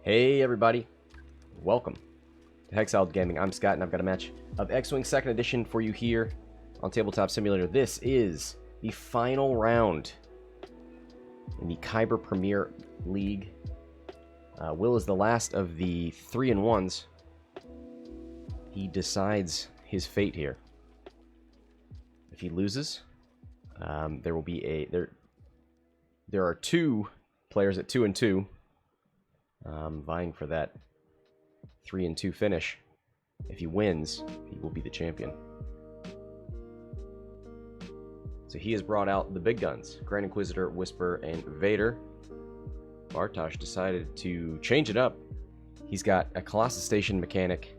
Hey everybody, welcome to Hexiled Gaming. I'm Scott and I've got a match of X-Wing 2nd Edition for you here on Tabletop Simulator. This is the final round in the Kyber Premier League. Will is the last of the 3-1s. He decides his fate here. If he loses, there will be there are two players at 2-2. Vying for that 3-2 finish. If he wins, he will be the champion. So he has brought out the big guns: Grand Inquisitor, Whisper, and Vader. Bartosz decided to change it up. He's got a Colossus Station mechanic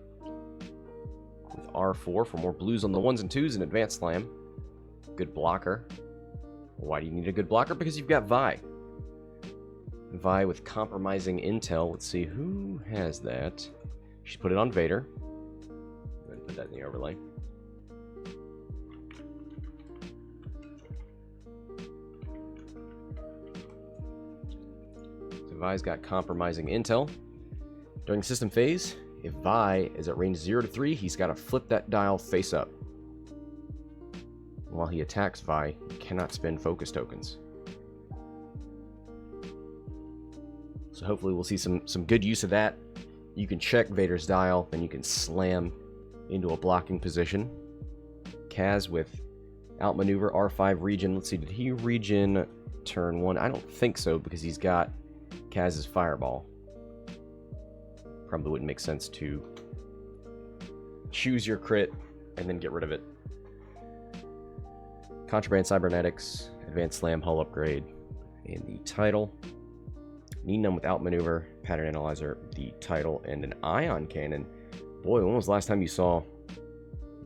with R4 for more blues on the 1s and 2s and Advanced Slam. Good blocker. Why do you need a good blocker? Because you've got Vi. Vi with compromising intel. Let's see, who has that? She's put it on Vader. Then put that in the overlay. So Vi's got compromising intel. During system phase, if Vi is at range 0 to 3, he's got to flip that dial face up. While he attacks Vi, he cannot spend focus tokens. So hopefully we'll see some good use of that. You can check Vader's dial, then you can slam into a blocking position. Kaz with outmaneuver, R5 regen. Let's see, did he regen turn 1? I don't think so, because he's got Kaz's fireball. Probably wouldn't make sense to choose your crit and then get rid of it. Contraband cybernetics, advanced slam, hull upgrade, and the title. Nunb with outmaneuver, pattern analyzer, the title, and an ion cannon. Boy, when was the last time you saw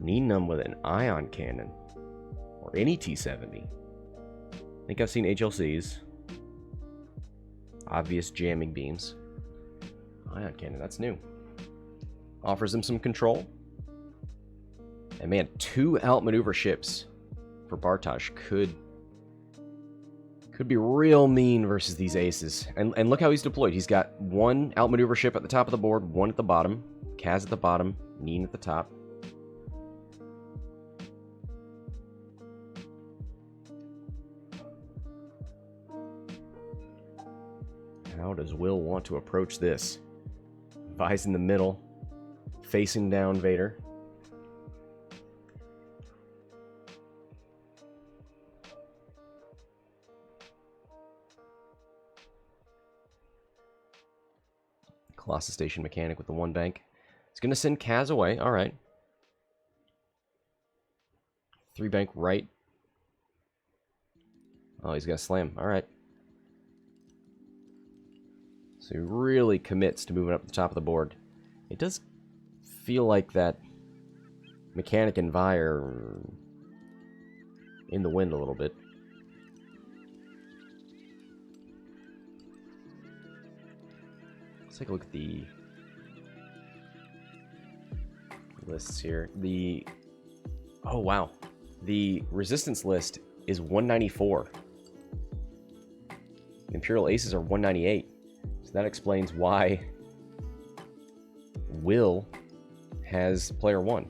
Nunb with an ion cannon? Or any T-70? I think I've seen HLCs. Obvious jamming beams. Ion cannon, that's new. Offers him some control. And man, 2 outmaneuver ships for Bartosz could be real mean versus these aces. And look how he's deployed. He's got 1 outmaneuver ship at the top of the board, 1 at the bottom, Kaz at the bottom, Nien at the top. How does Will want to approach this? Vi's in the middle, facing down Vader. Colossus Station mechanic with the 1 bank. He's going to send Kaz away. All right. 3 bank right. Oh, he's got to slam. All right. So he really commits to moving up the top of the board. It does feel like that mechanic and Vi are in the wind a little bit. Let's take a look at the lists here. Oh wow, the resistance list is 194. The Imperial Aces are 198. So that explains why Will has player 1.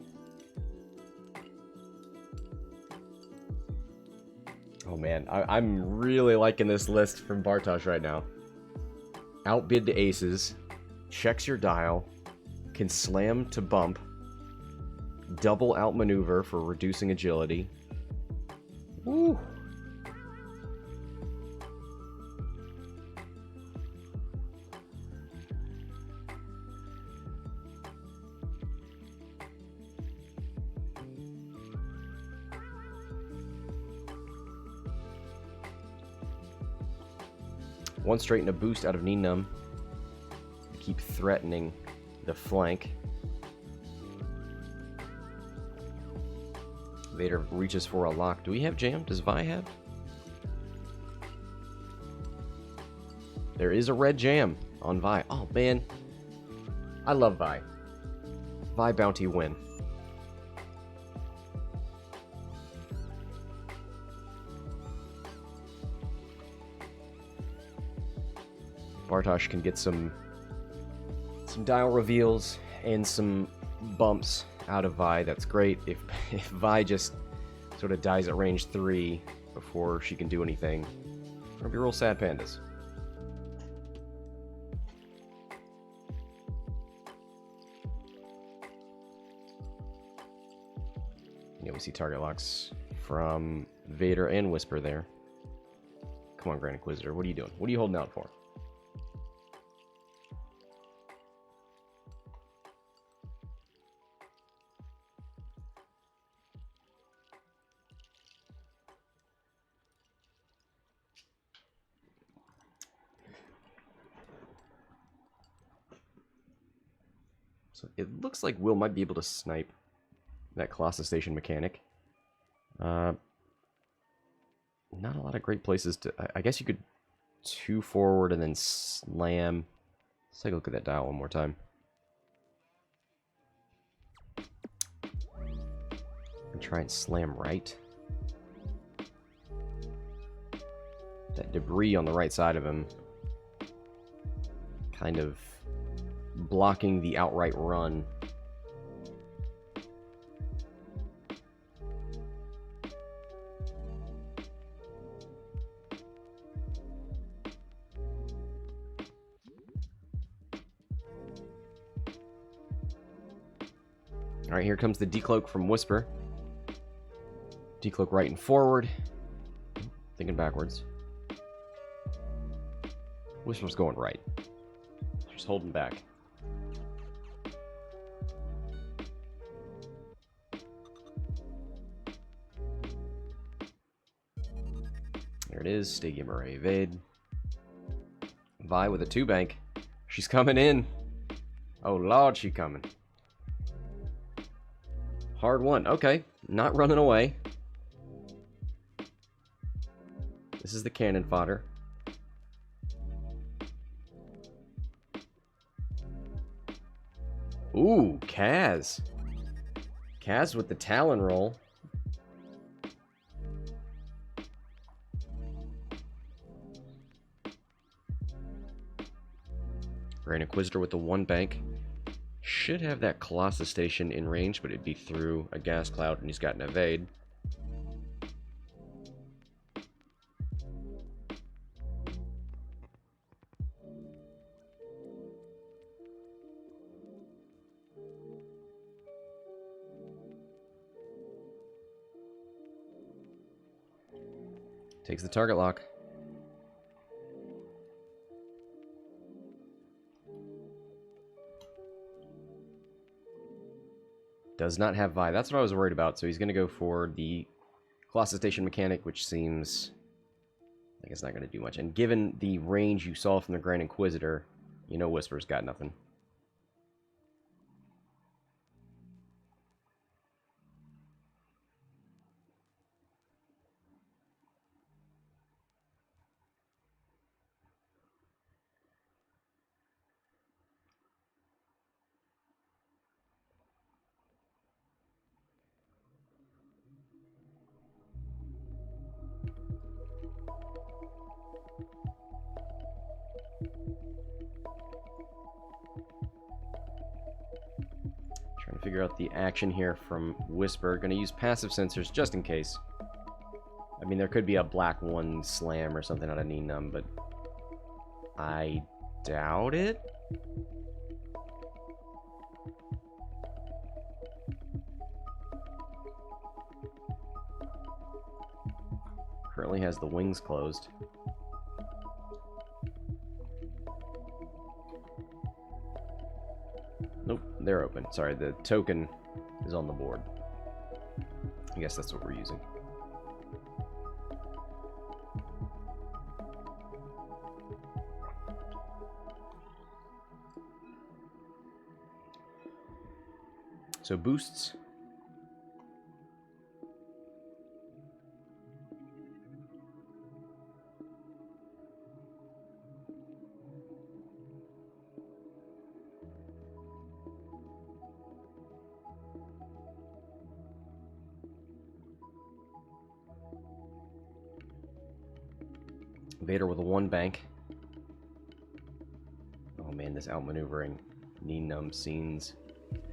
Oh man, I'm really liking this list from Bartosz right now. Outbid the aces, checks your dial, can slam to bump, double outmaneuver for reducing agility. Woo! One straight and a boost out of Nunb. Keep threatening the flank. Vader reaches for a lock. Do we have jam? Does Vi have? There is a red jam on Vi. Oh man, I love Vi. Vi bounty win. Bartosz can get some Some dial reveals and some bumps out of Vi. That's great. If Vi just sort of dies at range 3 before she can do anything, we're gonna be real sad pandas. Yeah, we see target locks from Vader and Whisper there. Come on, Grand Inquisitor. What are you doing? What are you holding out for? So it looks like Will might be able to snipe that Colossus Station mechanic. Not a lot of great places to... I guess you could 2 forward and then slam. Let's take a look at that dial one more time. And try and slam right. That debris on the right side of him kind of blocking the outright run. Alright, here comes the decloak from Whisper. Decloak right and forward. Thinking backwards. Whisper's going right. Just holding back. There it is. Stadium Array evade. Vi with a 2-bank. She's coming in. Oh, Lord, she coming. Hard one. Okay. Not running away. This is the cannon fodder. Ooh, Kaz. Kaz with the Talon roll. Grand Inquisitor with the 1-bank. Should have that Colossus Station in range, but it'd be through a gas cloud, and he's got an evade. Takes the target lock. Does not have Vi. That's what I was worried about. So he's going to go for the Colossus Station mechanic, which seems like it's not going to do much. And given the range you saw from the Grand Inquisitor, you know Whisper's got nothing. Trying to figure out the action here from Whisper. Going to use passive sensors just in case. I mean, there could be a black 1 slam or something out of Nunb, but I doubt it. Currently has the wings closed. Nope, they're open. Sorry, the token is on the board. I guess that's what we're using. So boosts. Vader with a 1-bank. Oh man, this outmaneuvering. Nunb scenes.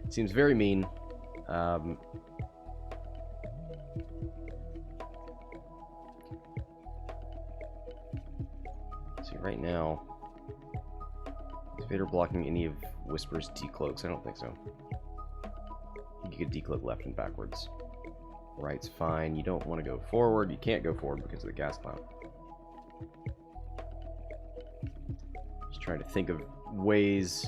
Seems very mean. See, right now, is Vader blocking any of Whisper's decloaks? I don't think so. You could decloak left and backwards. Right's fine. You don't want to go forward. You can't go forward because of the gas cloud. Just trying to think of ways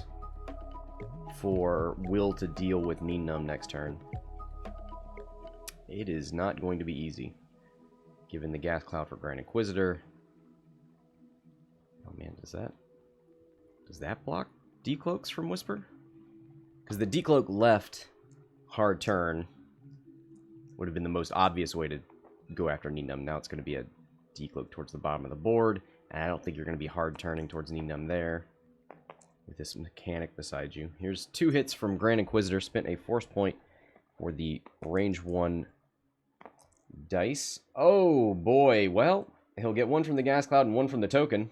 for Will to deal with Nunb next turn. It is not going to be easy, given the gas cloud for Grand Inquisitor. Oh man, does that block decloaks from Whisper? Because the decloak left hard turn would have been the most obvious way to go after Nunb. Now it's going to be a decloak towards the bottom of the board, and I don't think you're going to be hard turning towards Nunb there with this mechanic beside you. Here's 2 hits from Grand Inquisitor. Spent a force point for the range 1 dice. Oh boy, well, he'll get 1 from the gas cloud and 1 from the token.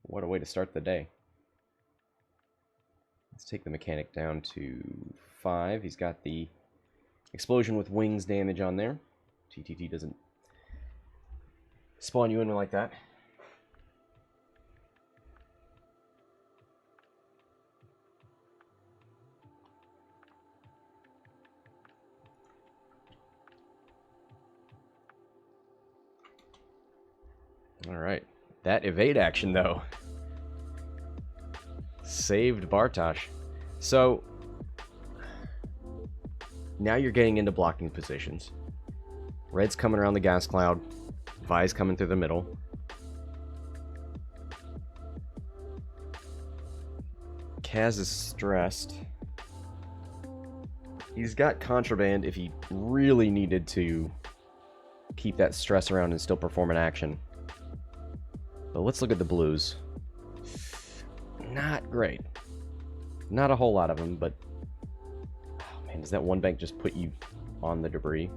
What a way to start the day. Let's take the mechanic down to 5. He's got the explosion with wings damage on there. TTT doesn't spawn you in like that. Alright. That evade action, though, saved Bartosz. So, now you're getting into blocking positions. Red's coming around the gas cloud. Vi's coming through the middle. Kaz is stressed. He's got contraband if he really needed to keep that stress around and still perform an action. But let's look at the blues. Not great. Not a whole lot of them, but... Oh man, does that one bank just put you on the debris?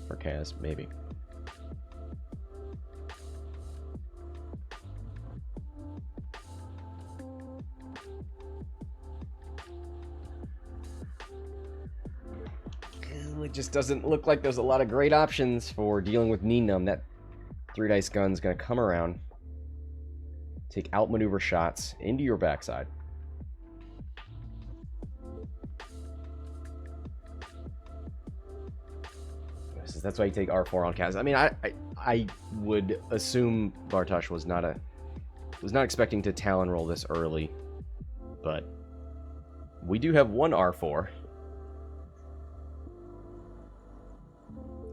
For Kaz? Maybe. It just doesn't look like there's a lot of great options for dealing with Nunb. That 3-dice gun's going to come around. Take outmaneuver shots into your backside. That's why you take R4 on Kaz. I mean, I would assume Bartosz was not expecting to Talon roll this early, but we do have 1 R4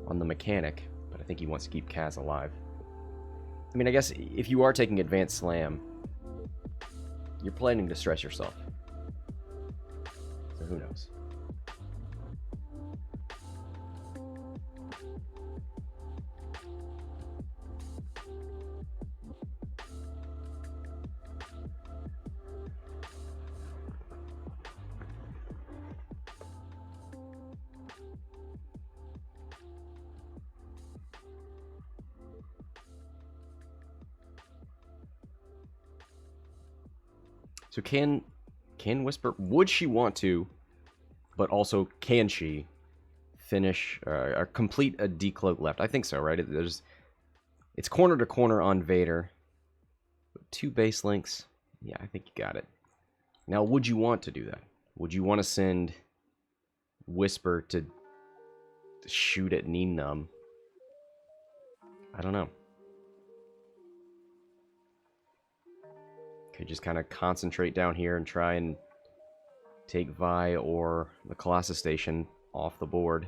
on the mechanic, but I think he wants to keep Kaz alive. I mean, I guess if you are taking advanced slam, you're planning to stress yourself. So who knows? So can Whisper, would she want to, but also can she finish or complete a decloak left? I think so, right? It's corner to corner on Vader. 2 base links. Yeah, I think you got it. Now, would you want to do that? Would you want to send Whisper to shoot at Nunb? I don't know. Could just kind of concentrate down here and try and take Vi or the Colossus station off the board.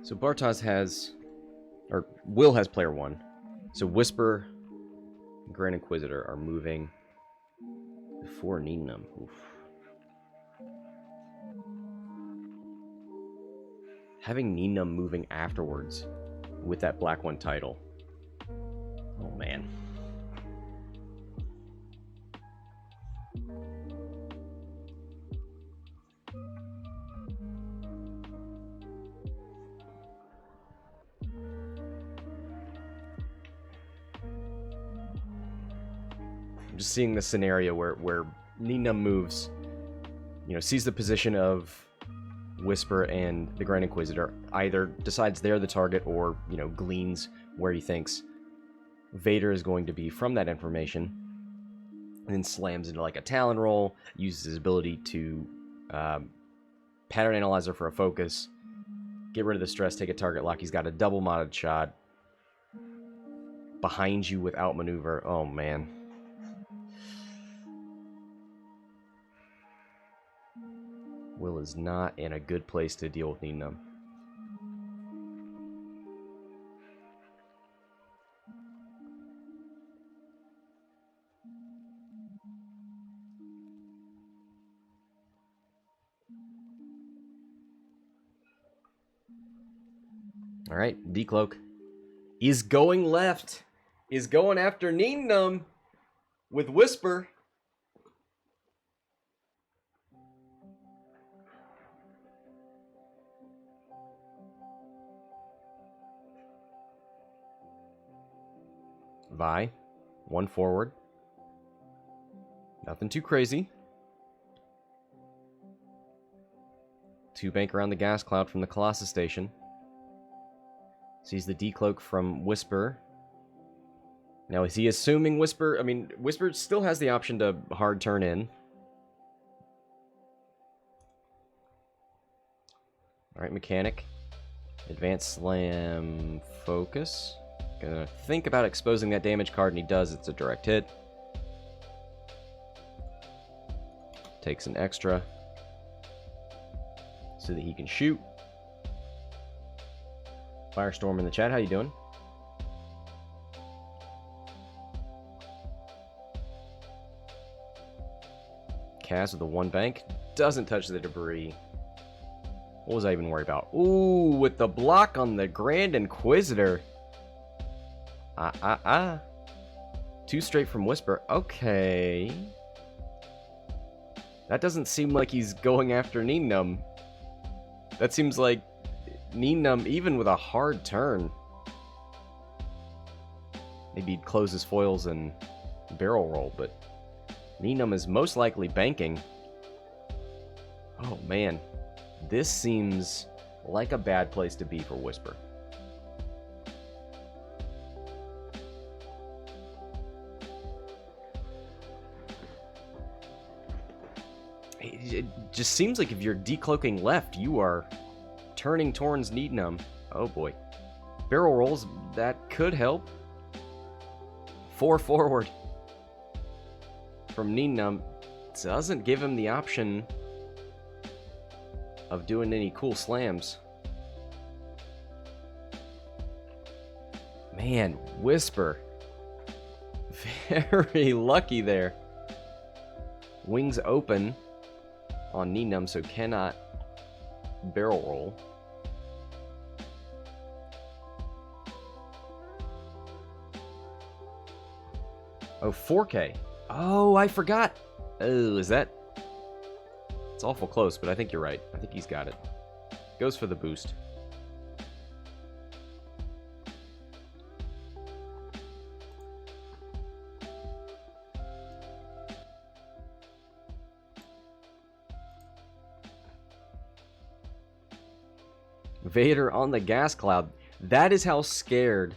So Bartosz has, or Will has player 1. So Whisper and Grand Inquisitor are moving before Nien. Oof. Having Nien moving afterwards with that black 1 title. Oh man. I'm just seeing the scenario where Nien moves, you know, sees the position of Whisper and the Grand Inquisitor, either decides they're the target or, you know, gleans where he thinks Vader is going to be from that information, and then slams into like a Talon roll, uses his ability to pattern analyzer for a focus, get rid of the stress, take a target lock. He's got a double modded shot behind you with outmaneuver. Oh man. Will is not in a good place to deal with Nien. Alright, Decloak is going left. Is going after Nien with Whisper. Vi, 1 forward. Nothing too crazy. 2 bank around the gas cloud from the Colossus station. Sees the decloak from Whisper. Now, is he assuming Whisper? I mean, Whisper still has the option to hard turn in. Alright, Mechanic. Advanced Slam Focus. Gonna think about exposing that damage card, and he does. It's a direct hit. Takes an extra so that he can shoot. Firestorm in the chat, how you doing? Kaz with the 1 bank. Doesn't touch the debris. What was I even worried about? Ooh, with the block on the Grand Inquisitor. 2 straight from Whisper. Okay. That doesn't seem like he's going after Nien. That seems like Nien, even with a hard turn. Maybe he'd close his foils and barrel roll, but Nien is most likely banking. Oh man. This seems like a bad place to be for Whisper. It just seems like if you're decloaking left, you are turning towards Nien. Oh boy. Barrel rolls, that could help. 4 forward from Nien doesn't give him the option of doing any cool slams. Man, Whisper. Very lucky there. Wings open on Nien, so cannot barrel roll. Oh, 4K. Oh, I forgot. Oh, is that... It's awful close, but I think you're right. I think he's got it. Goes for the boost. Vader on the gas cloud. That is how scared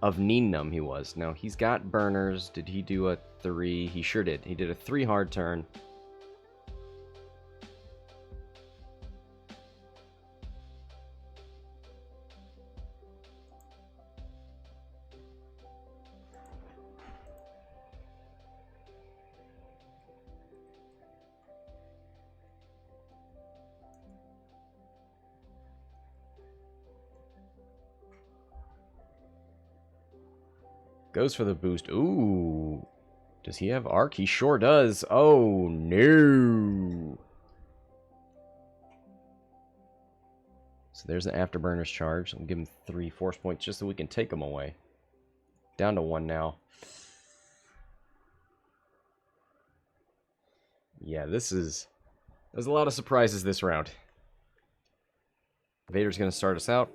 of Nien he was. Now, he's got burners. Did he do a 3? He sure did. He did a 3 hard turn. Goes for the boost. Ooh. Does he have arc? He sure does. Oh, no. So there's an Afterburner's charge. I'll give him 3 force points just so we can take him away. Down to 1 now. Yeah, there's a lot of surprises this round. Vader's going to start us out.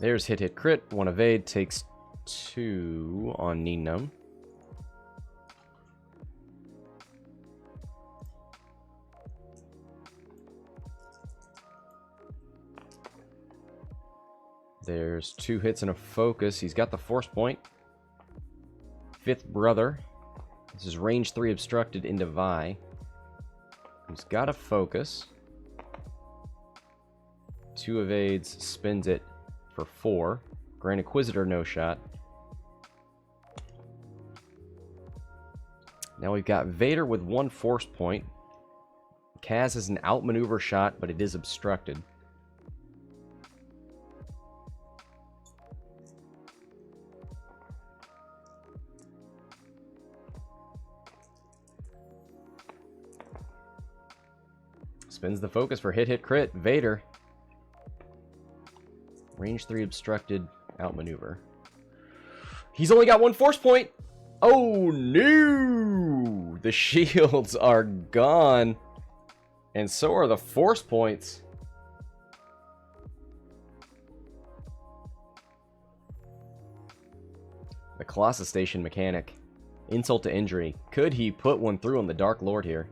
There's hit, hit, crit. 1 evade. Takes 2 on Nien. There's 2 hits and a focus. He's got the force point. 5th brother. This is range 3 obstructed into Vi. He's got a focus. 2 evades. Spins it for 4. Grand Inquisitor, no shot. Now we've got Vader with 1 force point. Kaz has an outmaneuver shot, but it is obstructed. Spins the focus for hit, hit, crit. Vader. Range 3 obstructed, outmaneuver. He's only got 1 force point. Oh no! The shields are gone. And so are the force points. The Colossus Station mechanic. Insult to injury. Could he put one through on the Dark Lord here?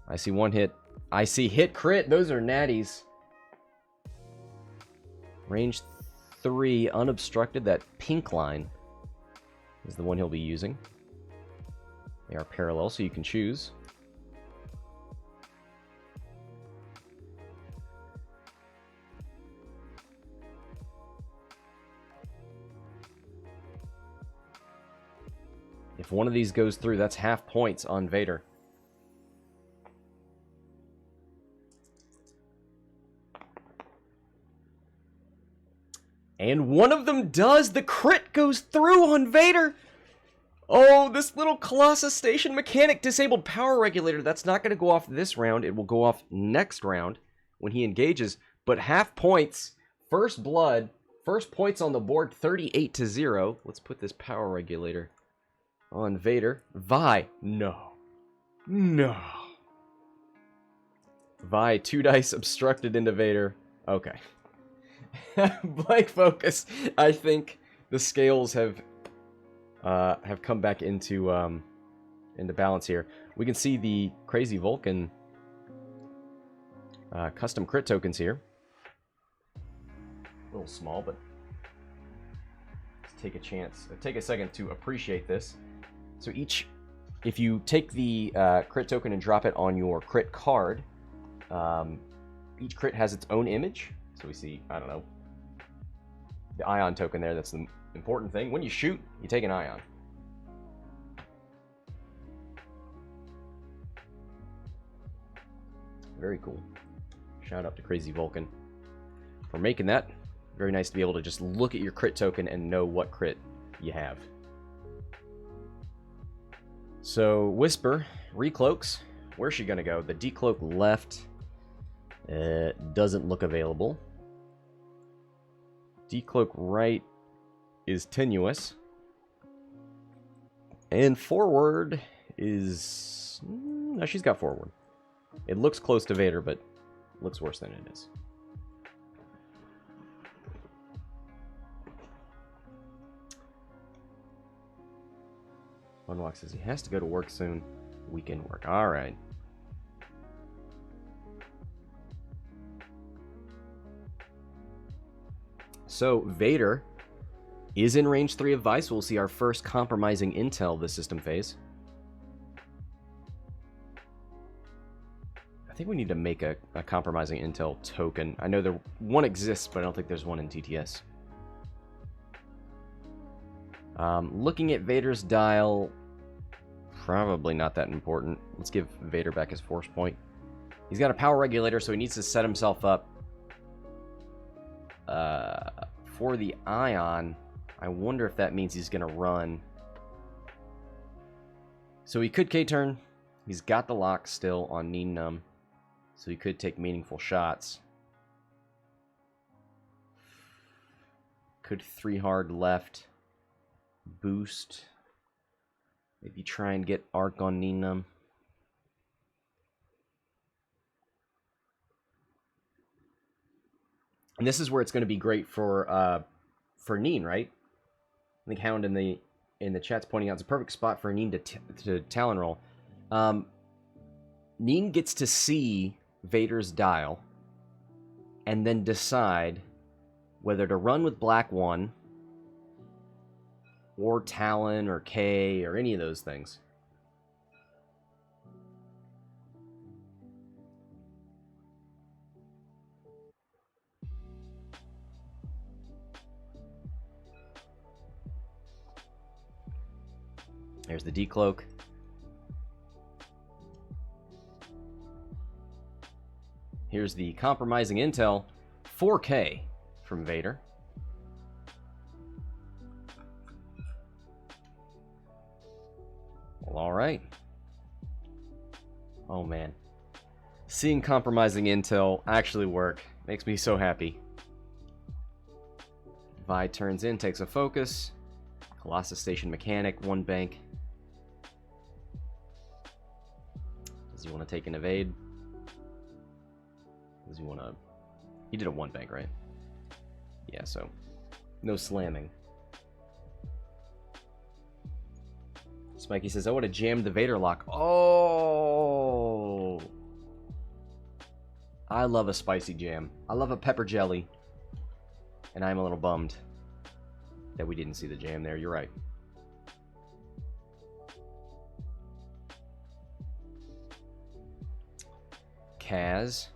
I see 1 hit. I see hit crit. Those are natties. Range 3, unobstructed. That pink line is the one he'll be using. They are parallel, so you can choose. If one of these goes through, that's half points on Vader. And one of them does. The crit goes through on Vader. Oh, this little Colossus Station mechanic disabled power regulator. That's not going to go off this round. It will go off next round when he engages. But half points. First blood. First points on the board. 38-0. Let's put this power regulator on Vader. Vi. No. No. Vi. 2 dice obstructed into Vader. Okay. Blank focus. I think the scales have come back into balance here. We can see the crazy Vulcan custom crit tokens here. A little small, but let's take a chance. Take a second to appreciate this. So if you take the crit token and drop it on your crit card, each crit has its own image. So we see, I don't know, the ion token there. That's the important thing. When you shoot, you take an ion. Very cool. Shout out to Crazy Vulcan for making that. Very nice to be able to just look at your crit token and know what crit you have. So, Whisper, recloaks. Where's she going to go? The decloak left doesn't look available. Decloak right is tenuous. And forward is... No, she's got forward. It looks close to Vader, but looks worse than it is. Unwalk says he has to go to work soon. Weekend work. Alright. So, Vader is in range 3 of Vice. We'll see our first compromising intel this system phase. I think we need to make a compromising intel token. I know one exists, but I don't think there's one in TTS. Looking at Vader's dial, probably not that important. Let's give Vader back his force point. He's got a power regulator, so he needs to set himself up for the ion. I wonder if that means he's going to run. So he could K-turn. He's got the lock still on Nunb, so he could take meaningful shots. Could 3 hard left. Boost. Maybe try and get arc on Nunb. And this is where it's going to be great for Nien, right? I think Hound in the chat's pointing out it's a perfect spot for Nien to Talon roll. Nien gets to see Vader's dial and then decide whether to run with Black 1 or Talon or K or any of those things. There's the decloak. Here's the compromising intel. 4K from Vader. Well, all right. Oh, man. Seeing compromising intel actually work makes me so happy. Vi turns in, takes a focus. Colossus Station Mechanic, 1 bank. Does he want to take an evade? Does he want to... He did a 1 bank, right? Yeah, so no slamming. Smikey says, I would have jammed the Vader lock. Oh! I love a spicy jam. I love a pepper jelly. And I'm a little bummed that we didn't see the jam there. You're right. Kaz.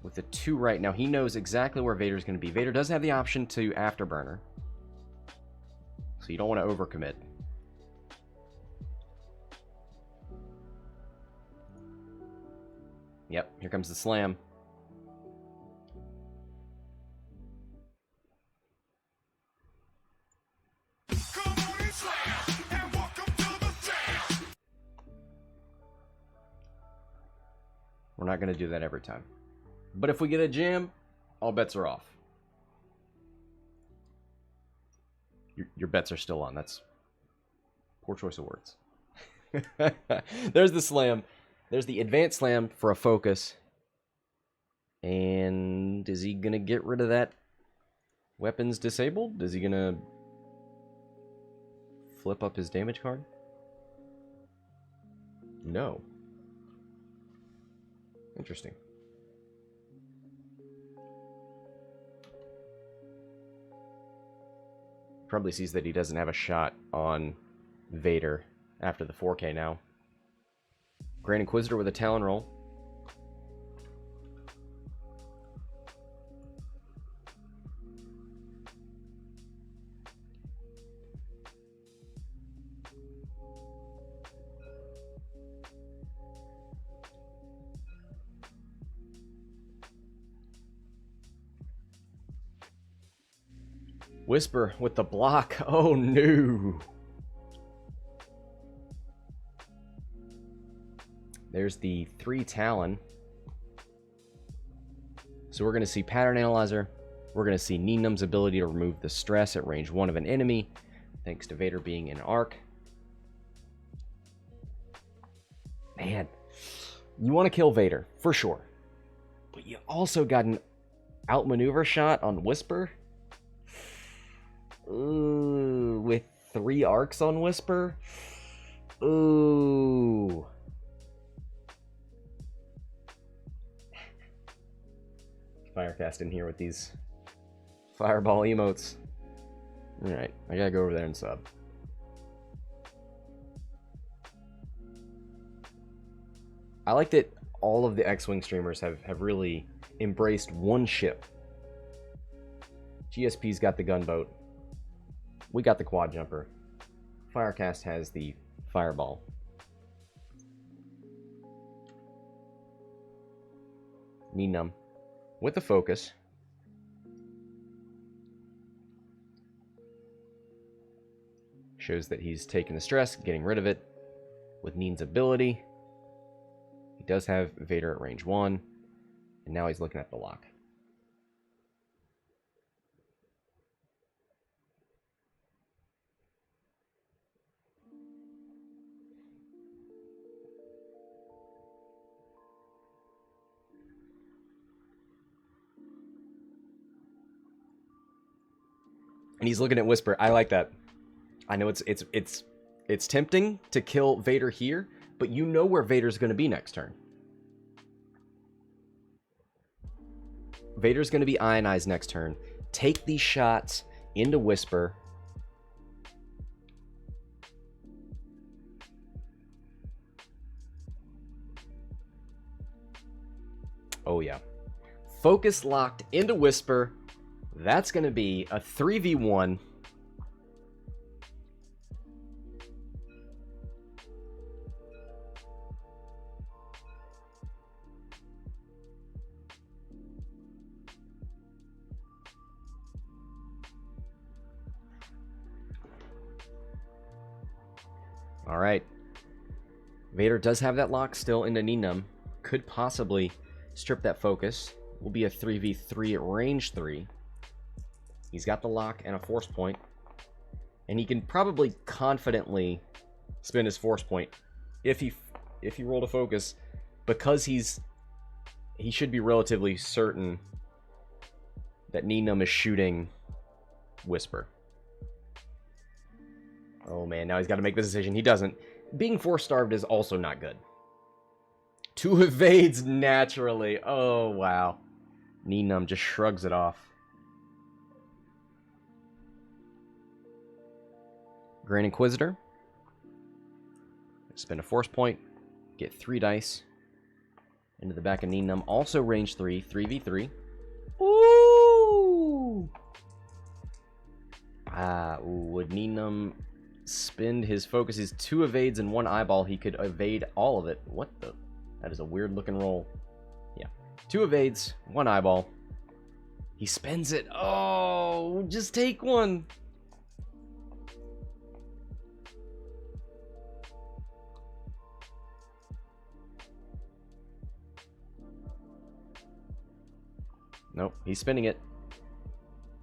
With the 2 right now, he knows exactly where Vader's going to be. Vader does have the option to Afterburner. So you don't want to overcommit. Yep, here comes the slam. We're not going to do that every time. But if we get a jam, all bets are off. Your bets are still on. That's poor choice of words. There's the slam. There's the advanced slam for a focus. And is he going to get rid of that weapons disabled? Is he going to flip up his damage card? No. Interesting. Probably sees that he doesn't have a shot on Vader after the 4K now. Grand Inquisitor with a Talon roll. Whisper with the block. Oh no. There's the 3 Talon. So we're going to see Pattern Analyzer. We're going to see Nienum's ability to remove the stress at range 1 of an enemy, thanks to Vader being in arc. Man, you want to kill Vader, for sure. But you also got an outmaneuver shot on Whisper. Ooh, with 3 arcs on Whisper. Ooh. Firecast in here with these fireball emotes. Alright, I gotta go over there and sub. I like that all of the X-Wing streamers have really embraced one ship. GSP's got the gunboat. We got the quad jumper. Firecast has the fireball. Nunb with the focus. Shows that he's taking the stress, getting rid of it with Nien's ability. He does have Vader at range 1, and now he's looking at the lock. And he's looking at Whisper. I like that. I know it's tempting to kill Vader here, but you know where Vader's going to be next turn. Vader's going to be ionized next turn. Take these shots into Whisper. Oh, yeah. Focus locked into Whisper. That's going to be a 3v1. All right. Vader does have that lock still into Nunb. Could possibly strip that focus. Will be a 3v3 at range 3. He's got the lock and a force point. And he can probably confidently spend his force point if he rolled a focus, because he should be relatively certain that Nunb is shooting Whisper. Oh man, now he's got to make the decision. He doesn't. Being force starved is also not good. 2 evades naturally. Oh wow. Nunb just shrugs it off. Grand Inquisitor. Spend a force point. Get 3 dice. Into the back of Nunb. Also range 3. 3v3. Ooh! Would Nunb spend his focus? His 2 evades and 1 eyeball. He could evade all of it. What the? That is a weird looking roll. Yeah. 2 evades, 1 eyeball. He spends it. Oh, just take 1. Nope, he's spinning it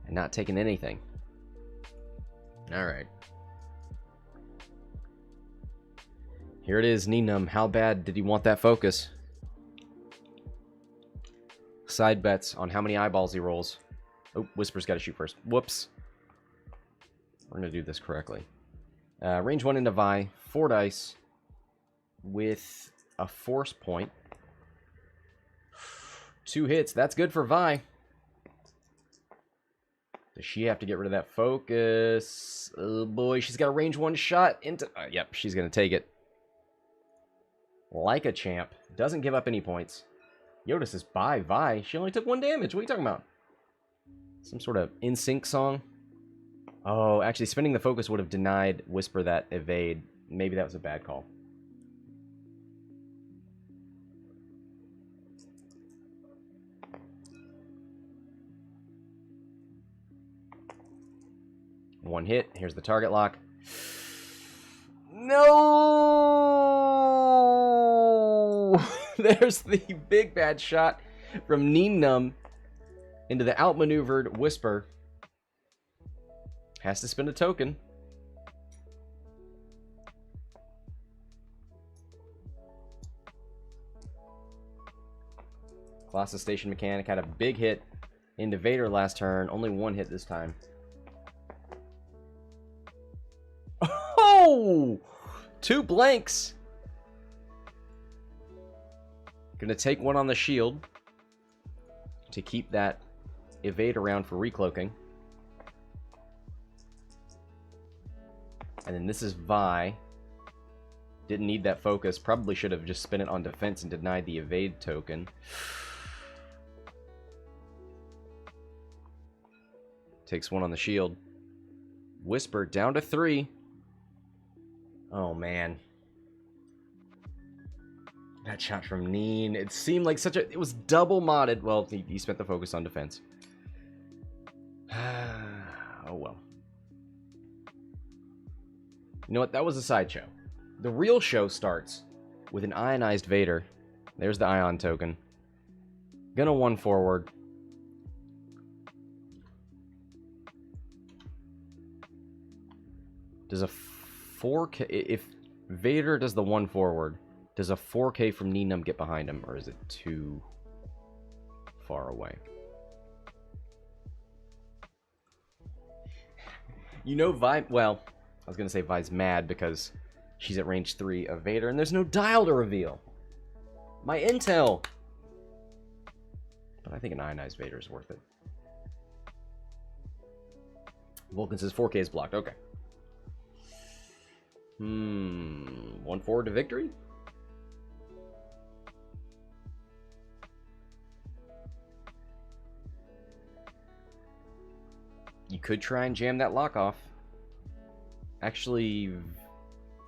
and not taking anything. Alright. Here it is, Nunb. How bad did he want that focus? Side bets on how many eyeballs he rolls. Oh, Whisper's got to shoot first. Whoops. We're going to do this correctly. Range 1 into Vi. 4 dice. With a force point. 2 hits. That's good for Vi. Does she have to get rid of that focus? Oh boy, she's got a range 1 shot into... yep, she's going to take it. Like a champ. Doesn't give up any points. Yoda says, bye, Vi. She only took 1 damage. What are you talking about? Some sort of in-sync song? Oh, actually, spinning the focus would have denied Whisper that evade. Maybe that was a bad call. One hit. Here's the target lock. No! There's the big bad shot from Nunb into the outmaneuvered Whisper. Has to spend a token. Colossus Station Mechanic had a big hit into Vader last turn. Only 1 hit this time. Oh! 2 blanks. Gonna take 1 on the shield to keep that evade around for recloaking. And then this is Vi. Didn't need that focus. Probably should have just spent it on defense and denied the evade token. Takes one on the shield. Whisper down to 3. Oh, man. That shot from Nien. It seemed like such a... It was double modded. Well, he spent the focus on defense. Oh, well. You know what? That was a sideshow. The real show starts with an ionized Vader. There's the ion token. Gonna 1 forward. Does a 4K... If Vader does the 1 forward, does a 4K from Nunb get behind him? Or is it too far away? You know Vi... Well, I was gonna say Vi's mad because... She's at range 3 of Vader, and there's no dial to reveal. My intel! But I think an ionized Vader is worth it. Vulcan says 4K is blocked. Okay. 1 forward to victory? You could try and jam that lock off. Actually...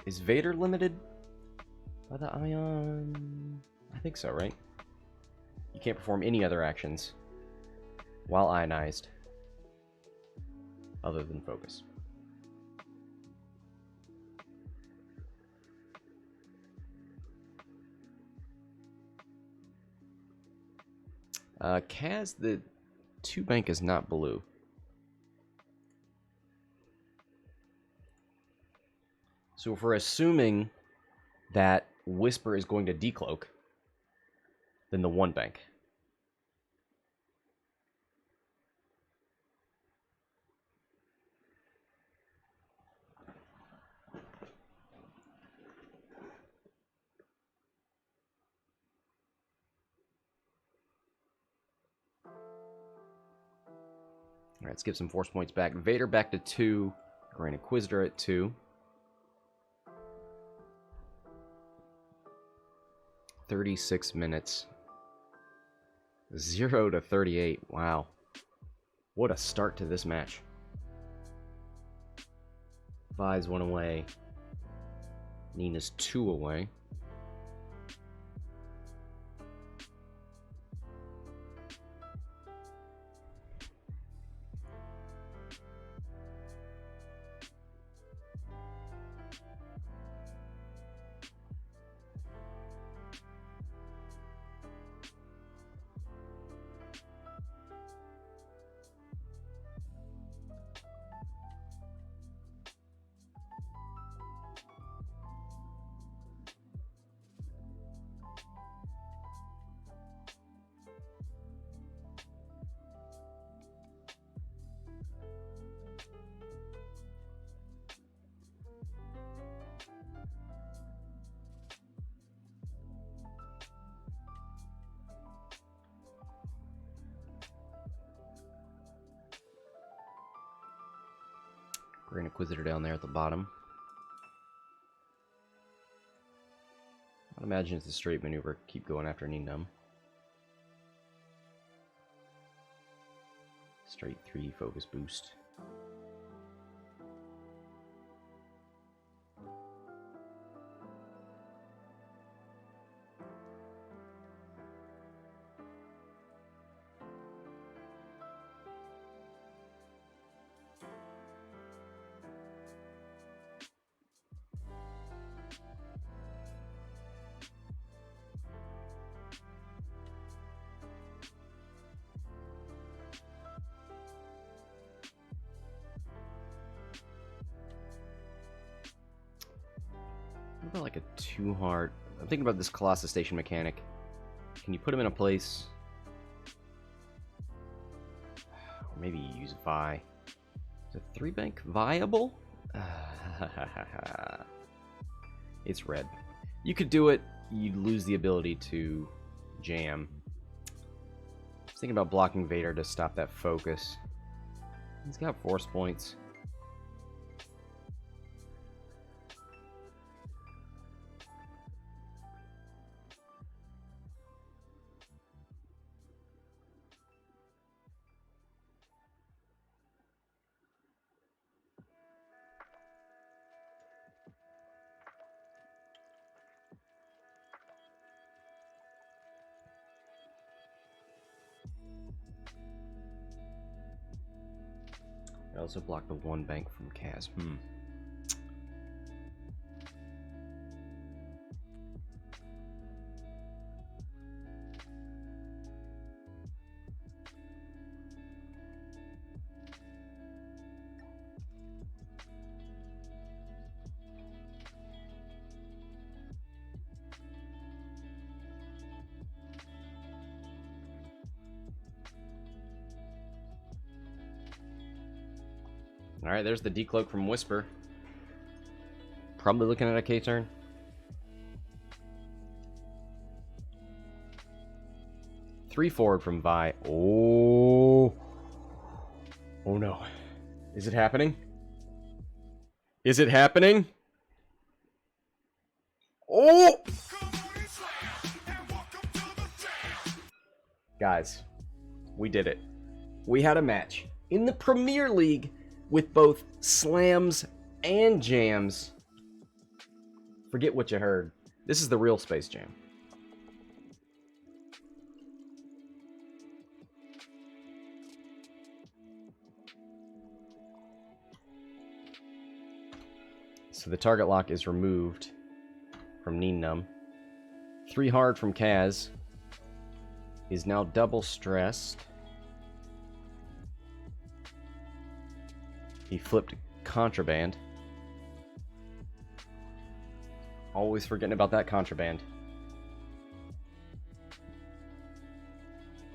Is Vader limited by the ion? I think so, right? You can't perform any other actions while ionized other than focus. Kaz, the 2 bank is not blue. So if we're assuming that Whisper is going to decloak, then the 1 bank. Alright, let's give some force points back. Vader back to 2. Grand Inquisitor at 2. 36 minutes. 0 to 38. Wow. What a start to this match. Vi's 1 away. Nina's 2 away. Grand Inquisitor down there at the bottom. I'd imagine it's a straight maneuver. Keep going after Nunb. Straight 3 focus boost. What about like a 2-heart? I'm thinking about this Colossus station mechanic. Can you put him in a place? Or maybe you use Vi. Is a 3-bank viable? It's red. You could do it. You'd lose the ability to jam. I was thinking about blocking Vader to stop that focus. He's got force points. I also blocked the one bank from Kaz. Alright, there's the decloak from Whisper. Probably looking at a K-turn. Three forward from Vi. Oh. Oh no. Is it happening? Is it happening? Oh! Guys, we did it. We had a match in the Premier League with both slams and jams. Forget what you heard. This is the real Space Jam. So the target lock is removed from Nunb. 3 hard from Kaz is now double stressed. He flipped contraband. Always forgetting about that contraband.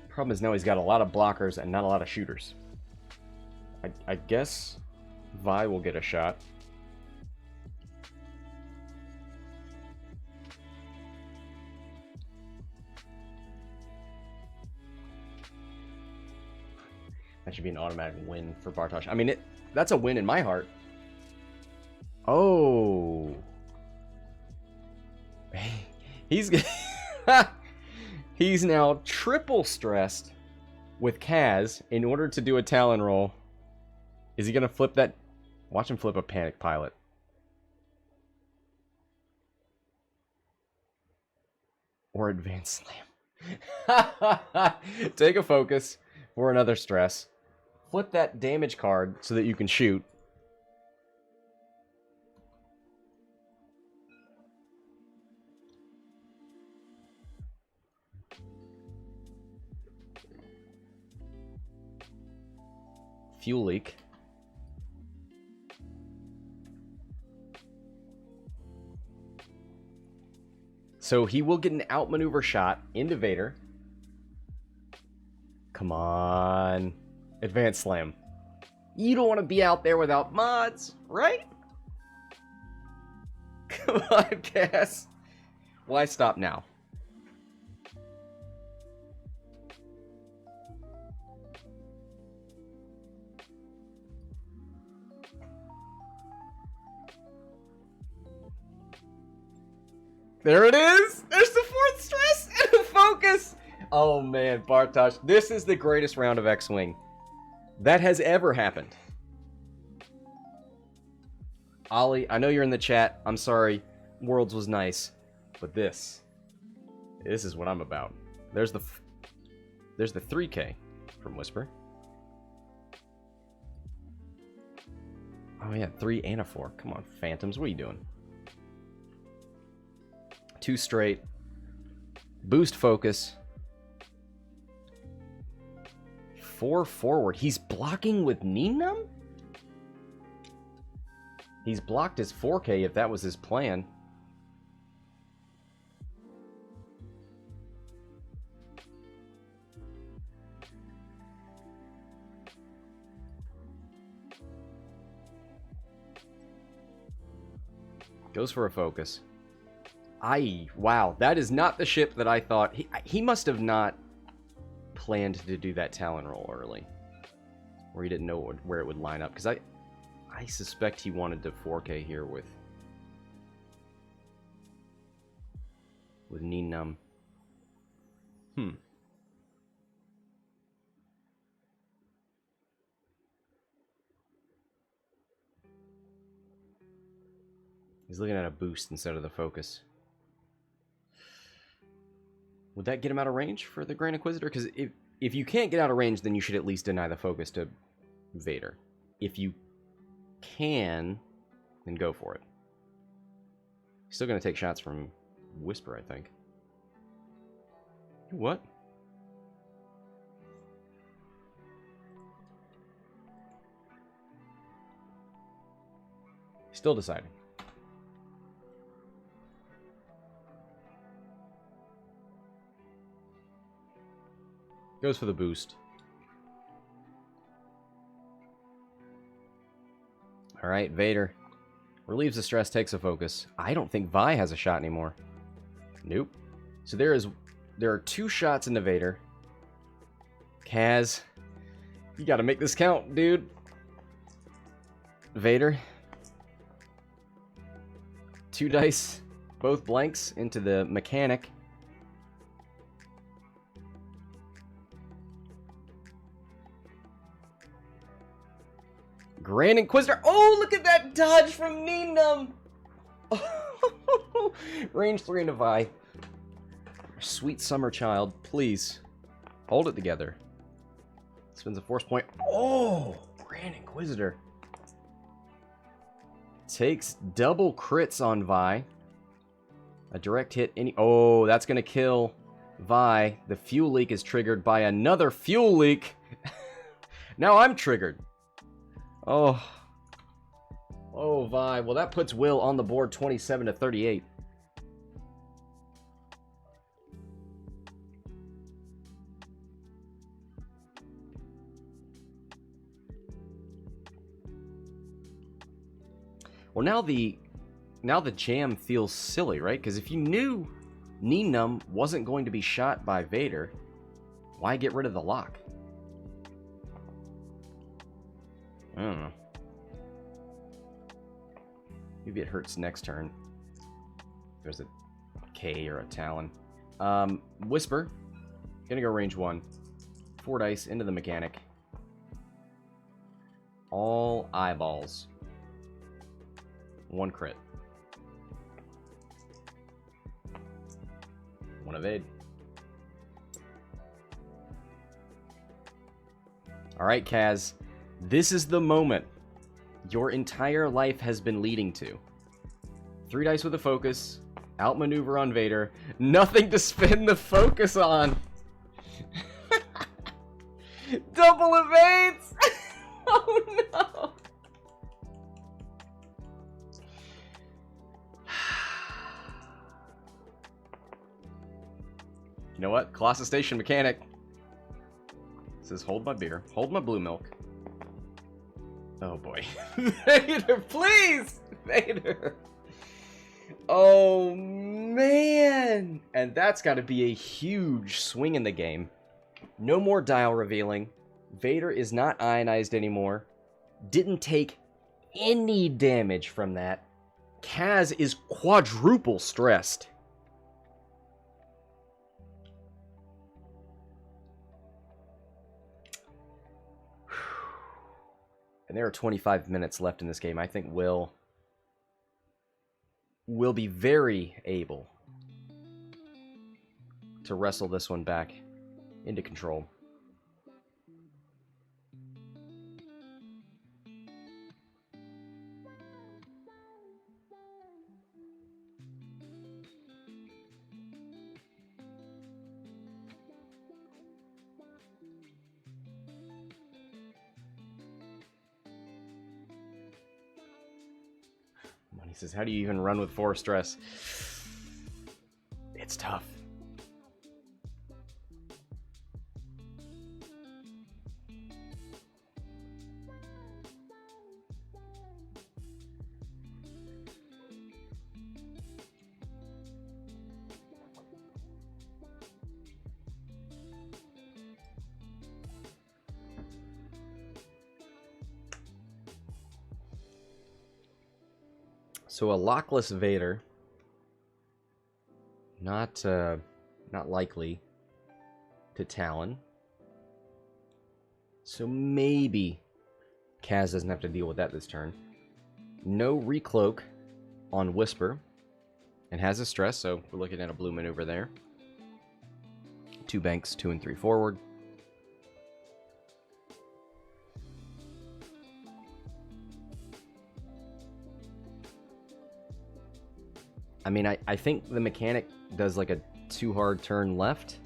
Problem is now he's got a lot of blockers and not a lot of shooters. I guess Vi will get a shot. That should be an automatic win for Bartosz. I mean, that's a win in my heart. Oh. He's he's now triple stressed with Kaz in order to do a Talon roll. Is he going to flip that? Watch him flip a Panic Pilot. Or Advanced Slam. Take a focus for another stress. Flip that damage card so that you can shoot. Fuel leak. So he will get an outmaneuver shot into Vader. Come on. Advanced Slam. You don't want to be out there without mods, right? Come on, Cass. Why stop now? There it is! There's the 4th stress and the focus! Oh man, Bartosz, this is the greatest round of X-Wing that has ever happened. Ollie, I know you're in the chat. I'm sorry. Worlds was nice. But this is what I'm about. There's the 3K from Whisper. Oh yeah, 3 and a 4. Come on, Phantoms, what are you doing? 2 straight. Boost focus. 4 forward. He's blocking with Nunb? He's blocked his 4K if that was his plan. Goes for a focus. Wow, that is not the ship that I thought. He must have not planned to do that Talon roll early, or he didn't know where it would line up, because I suspect he wanted to 4K here with Nunb. He's looking at a boost instead of the focus. Would that get him out of range for the Grand Inquisitor? Because If you can't get out of range, then you should at least deny the focus to Vader. If you can, then go for it. Still going to take shots from Whisper, I think. What? Still deciding. Goes for the boost. Alright, Vader. Relieves the stress, takes a focus. I don't think Vi has a shot anymore. Nope. So there are 2 shots into Vader. Kaz, you gotta make this count, dude. Vader. 2 dice, both blanks, into the mechanic. Grand Inquisitor. Oh, look at that dodge from Nunb. Range 3 into Vi. Sweet summer child, please hold it together. Spends a force point. Oh, Grand Inquisitor. Takes double crits on Vi. A direct hit. Oh, that's going to kill Vi. The fuel leak is triggered by another fuel leak. Now I'm triggered. Oh. Oh, Vi. Well, that puts Will on the board 27 to 38. Well, now the jam feels silly, right? Because if you knew Nunb wasn't going to be shot by Vader, why get rid of the lock? I don't know. Maybe it hurts next turn. There's a K or a Talon. Whisper. Gonna go range 1. 4 dice into the mechanic. All eyeballs. 1 crit. 1 evade. Alright, Kaz. This is the moment your entire life has been leading to. 3 dice with a focus. Outmaneuver on Vader. Nothing to spin the focus on. Double evades! Oh no! You know what? Colossus Station mechanic says, hold my beer. Hold my blue milk. Oh boy. Vader, please! Vader! Oh man! And that's got to be a huge swing in the game. No more dial revealing. Vader is not ionized anymore. Didn't take any damage from that. Kaz is quadruple stressed. And there are 25 minutes left in this game. I think Will be very able to wrestle this one back into control. He says, how do you even run with 4 stress? It's tough. So a lockless Vader, not likely to Talon. So maybe Kaz doesn't have to deal with that this turn. No recloak on Whisper, and has a stress, so we're looking at a blue maneuver there. 2 banks, 2 and 3 forward. I mean, I think the mechanic does like a too hard turn left.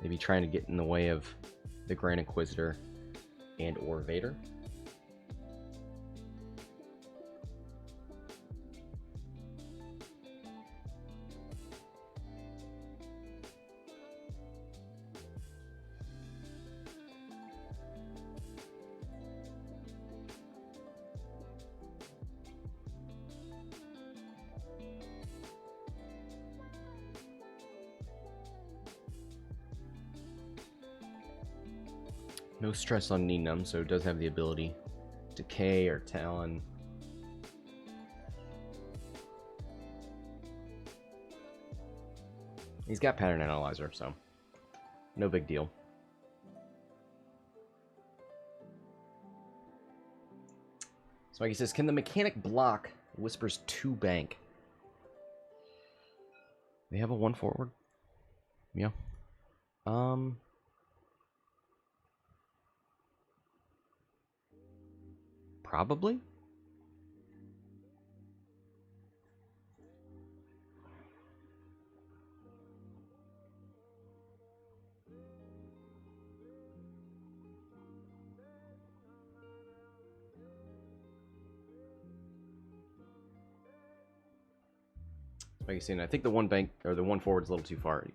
Maybe trying to get in the way of the Grand Inquisitor and or Vader. No stress on Nunb, so it does have the ability Decay or Talon. He's got Pattern Analyzer, so no big deal. So like he says, can the mechanic block Whisper's 2 bank? They have a 1 forward? Yeah. Probably? Like you said, I think the 1 bank or the 1 forward is a little too far.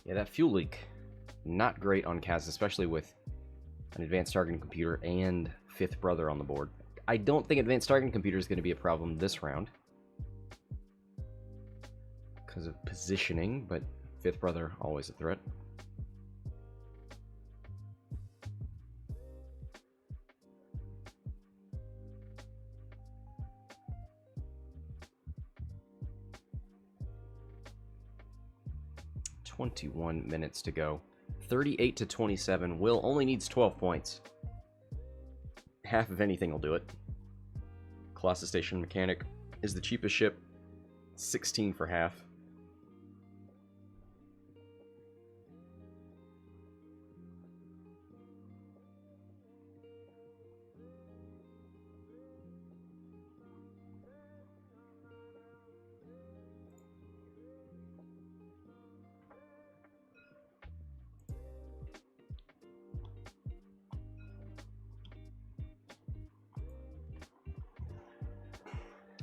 Yeah, that fuel leak, not great on Kaz, especially with an advanced targeting computer and 5th brother on the board. I don't think advanced targeting computer is going to be a problem this round because of positioning, but 5th brother always a threat. .21 minutes to go. 38 to 27. Will only needs 12 points. Half of anything will do it. Colossus Station Mechanic is the cheapest ship. 16 for half.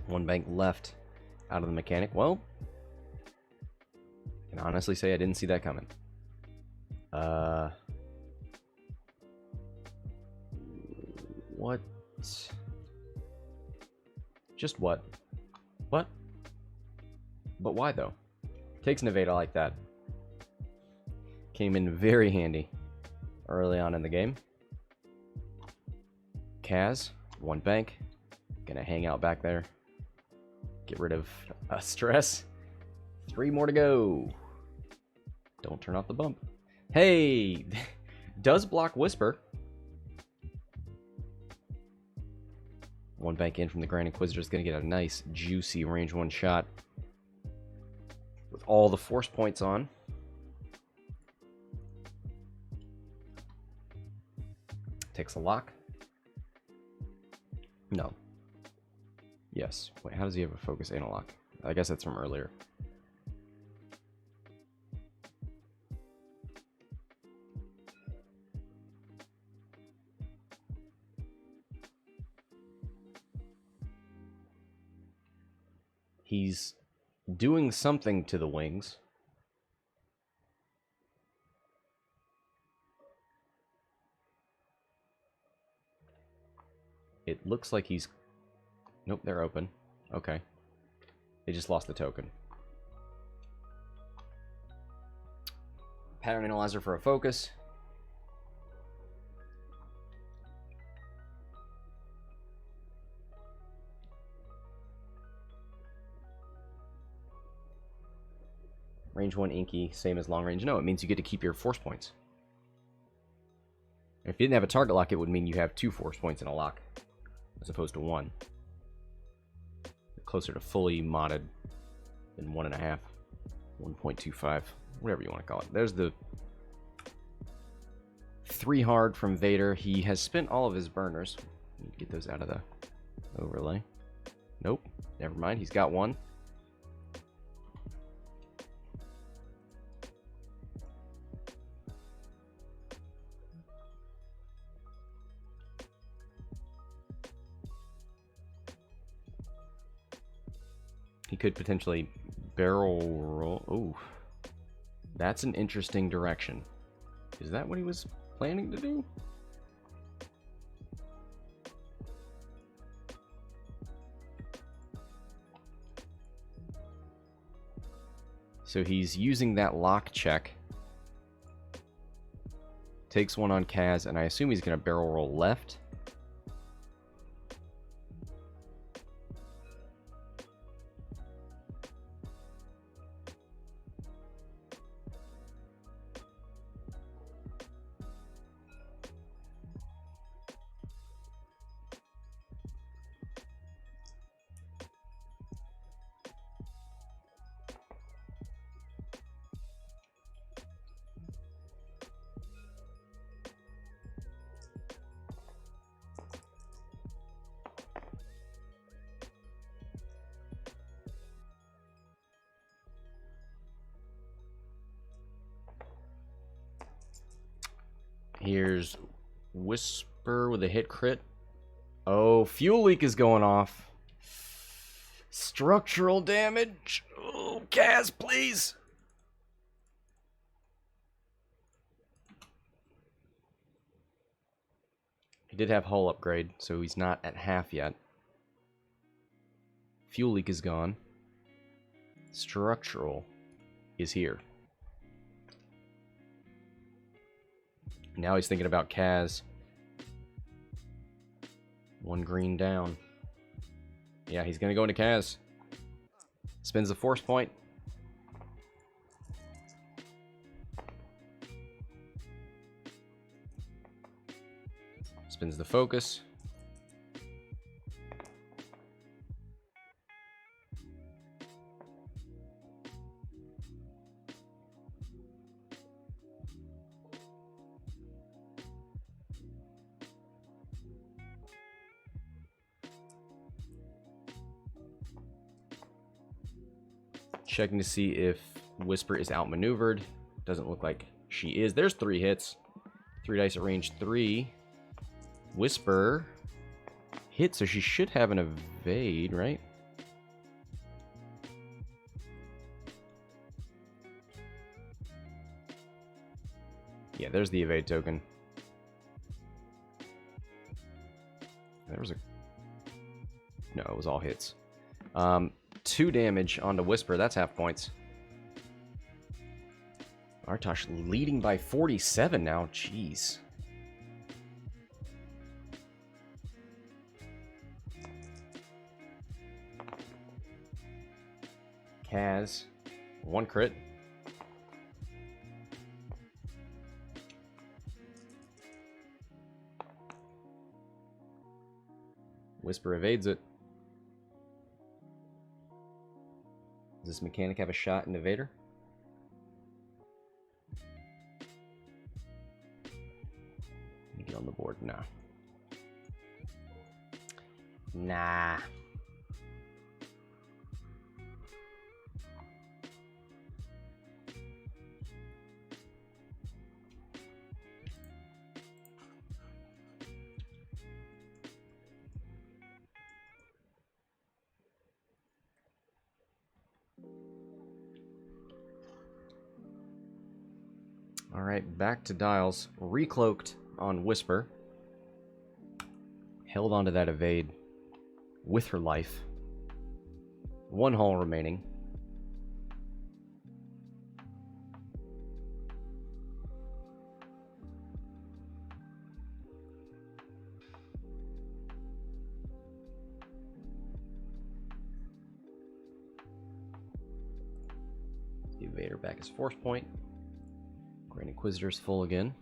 One bank left out of the mechanic. Well, I can honestly say I didn't see that coming. What? Just what? What? But why though? Takes an Evada like that. Came in very handy early on in the game. Kaz, 1 bank. Gonna hang out back there. Get rid of stress. 3 more to go. Don't turn off the bump. Hey! Does block Whisper. 1 bank in from the Grand Inquisitor is going to get a nice, juicy range 1 shot. With all the force points on. Takes a lock. No. Yes. Wait, how does he have a focus analog? I guess that's from earlier. He's doing something to the wings. It looks like he's... Nope, they're open. Okay. They just lost the token. Pattern Analyzer for a focus. Range 1 Inky, same as long range. No, it means you get to keep your force points. If you didn't have a target lock, it would mean you have 2 force points in a lock, as opposed to 1. Closer to fully modded than 1.5, 1.25, whatever you want to call it. There's the 3 hard from Vader. He has spent all of his burners. Need to get those out of the overlay. Nope, never mind. He's got 1. He could potentially barrel roll. Oh, that's an interesting direction. Is that what he was planning to do? So he's using that lock check. Takes 1 on Kaz, and I assume he's going to barrel roll left. Here's Whisper with a hit crit. Oh, fuel leak is going off. Structural damage. Oh, Kaz, please. He did have hull upgrade, so he's not at half yet. Fuel leak is gone. Structural is here. Now he's thinking about Kaz. 1 green down. Yeah, he's going to go into Kaz. Spins the force point. Spins the focus. Checking to see if Whisper is outmaneuvered. Doesn't look like she is. There's 3 hits. 3 dice at range 3. Whisper hit, so she should have an evade, right? Yeah, there's the evade token. There was a... No, it was all hits. 2 damage onto Whisper. That's half points. Bartosz leading by 47 now. Jeez. Kaz. 1 crit. Whisper evades it. Does this mechanic have a shot in the Vader? Get on the board. Nah. Nah. Alright, back to dials. Recloaked on Whisper. Held onto that evade with her life. 1 hull remaining. Vader back his force point. Grand Inquisitor's full again.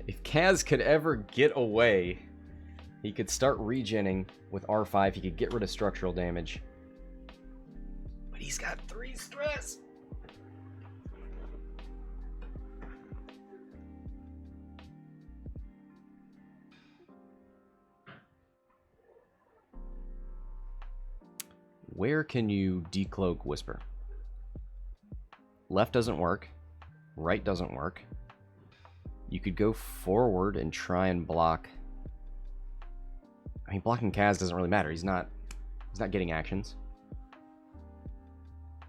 If Kaz could ever get away, he could start regenning with R5. He could get rid of structural damage. But he's got 3 stress. Where can you decloak Whisper? Left doesn't work. Right doesn't work. You could go forward and try and block. I mean, blocking Kaz doesn't really matter. He's not getting actions.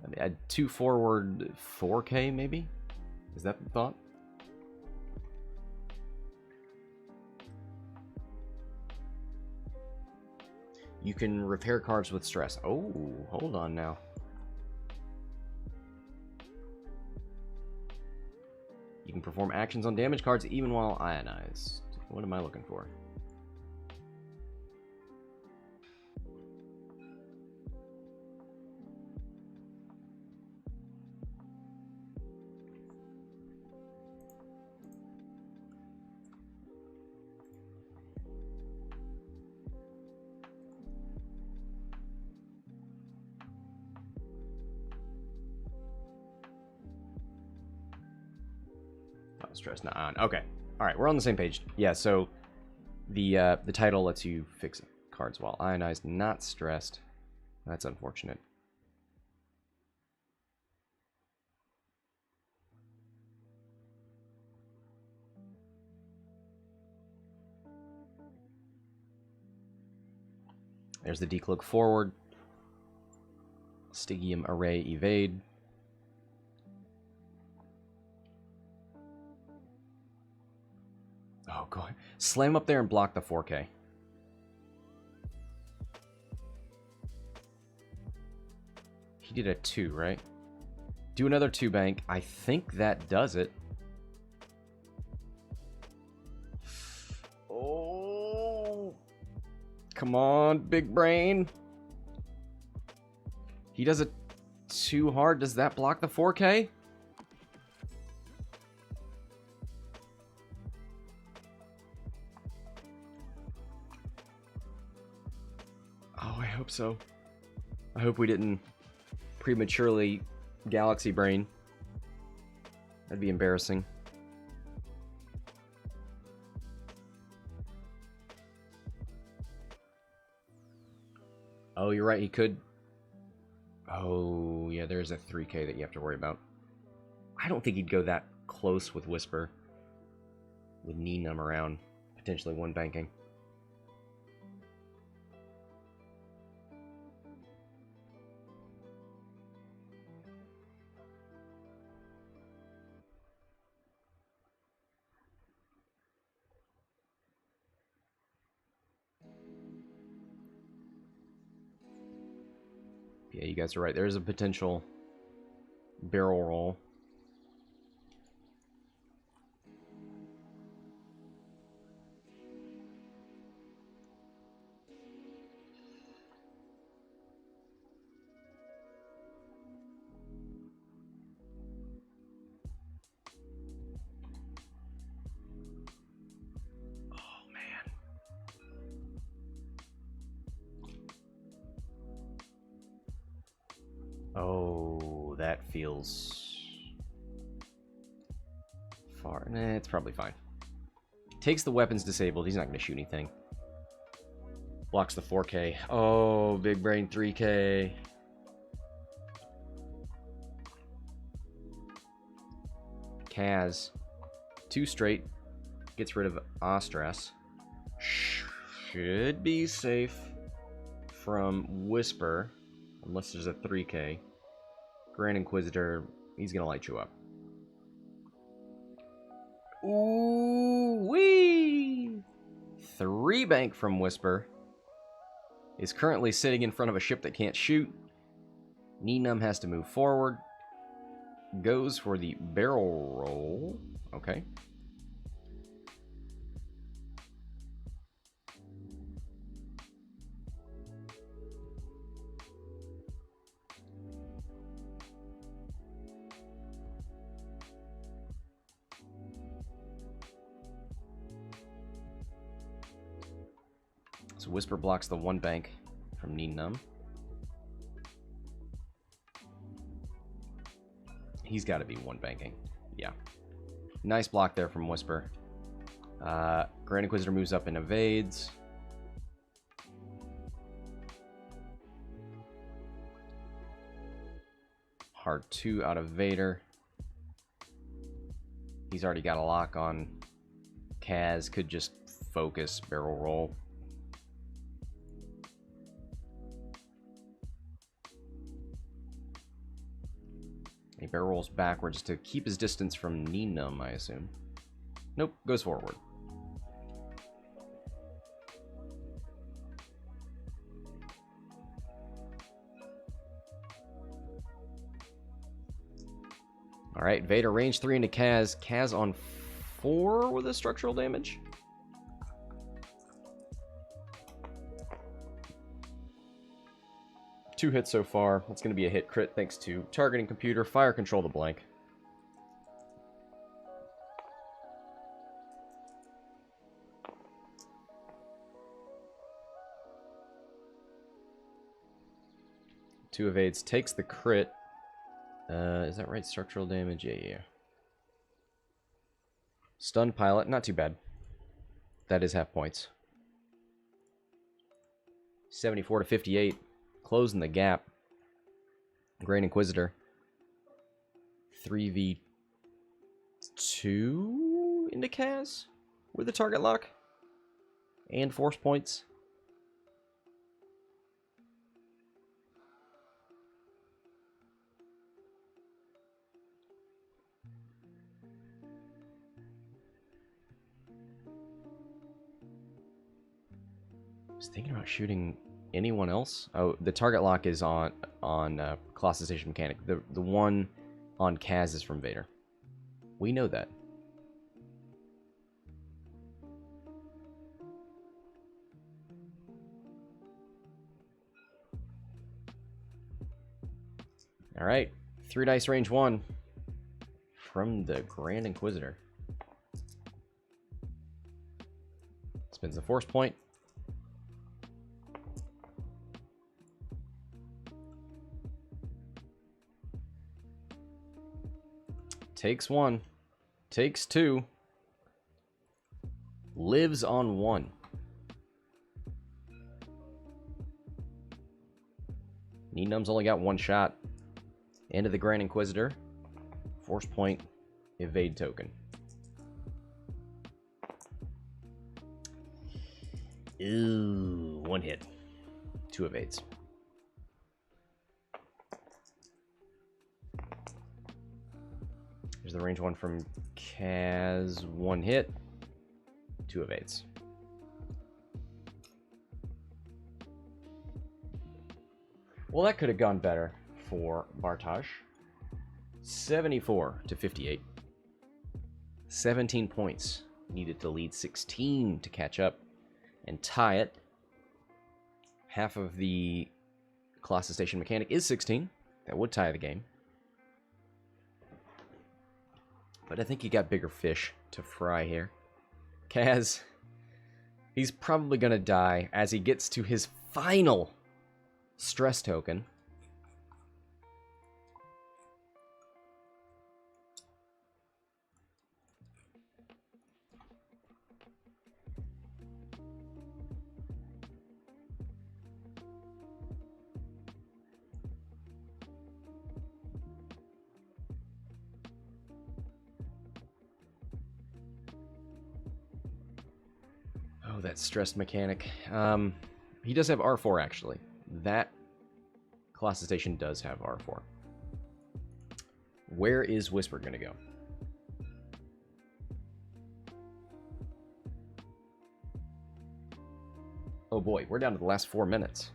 I mean, add 2 forward, 4K maybe? Is that the thought? You can repair cards with stress. Oh, hold on now. You can perform actions on damage cards even while ionized. What am I looking for? Stress not on. Okay. All right, we're on the same page. Yeah, so the title lets you fix cards while ionized, not stressed. That's unfortunate. There's the decloak forward. Stygium array evade. Oh, go ahead. Slam up there and block the 4K. He did a 2, right? Do another 2 bank. I think that does it. Oh. Come on, big brain. He does it too hard. Does that block the 4K? Oh, I hope so. I hope we didn't prematurely galaxy brain. That'd be embarrassing. Oh, you're right, he could. Oh, yeah, there's a 3K that you have to worry about. I don't think he'd go that close with Whisper. With Nien around. Potentially 1 banking. Yeah, you guys are right. There's a potential barrel roll. Oh, that feels far. Nah, it's probably fine. Takes the weapons disabled. He's not going to shoot anything. Blocks the 4K. Oh, big brain 3K. Kaz. 2 straight. Gets rid of Ostras. Should be safe from Whisper. Unless there's a 3K. Grand Inquisitor, he's gonna light you up. Ooh wee! 3 bank from Whisper. Is currently sitting in front of a ship that can't shoot. Nunb has to move forward. Goes for the barrel roll. Okay. So Whisper blocks the one bank from Nunb. He's got to be one banking. Yeah. Nice block there from Whisper. Grand Inquisitor moves up and evades. Hard 2 out of Vader. He's already got a lock on Kaz. Could just focus, barrel roll. He barrel rolls backwards to keep his distance from Nunb, I assume. Nope, goes forward. Alright, Vader range 3 into Kaz. Kaz on 4 with a structural damage. Two hits so far. That's going to be a hit crit thanks to targeting computer, fire control the blank. Two evades, takes the crit. Is that right? Structural damage? Yeah. Stun pilot, not too bad. That is half points. 74 to 58. Closing the gap. Grand Inquisitor. 3v2 into Kaz with the target lock. And force points. I was thinking about shooting anyone else. Oh, the target lock is on Colossus Station Mechanic. The one on Kaz is from Vader. We know that. All right, 3 dice range 1 from the Grand Inquisitor. Spins the force point. Takes 1. Takes 2. Lives on 1. Nunb's only got 1 shot. End of the Grand Inquisitor. Force point. Evade token. Ooh, 1 hit. 2 evades. There's the range 1 from Kaz. 1 hit. 2 evades. Well, that could have gone better for Bartosz. 74 to 58. 17 points. Needed to lead 16 to catch up and tie it. Half of the Colossus Station Mechanic is 16. That would tie the game. But I think you got bigger fish to fry here. Kaz, he's probably going to die as he gets to his final stress token. Oh, that stressed mechanic. He does have R4, actually. That Colossus Station does have R4. Where is Whisper going to go? Oh boy, we're down to the last 4 minutes.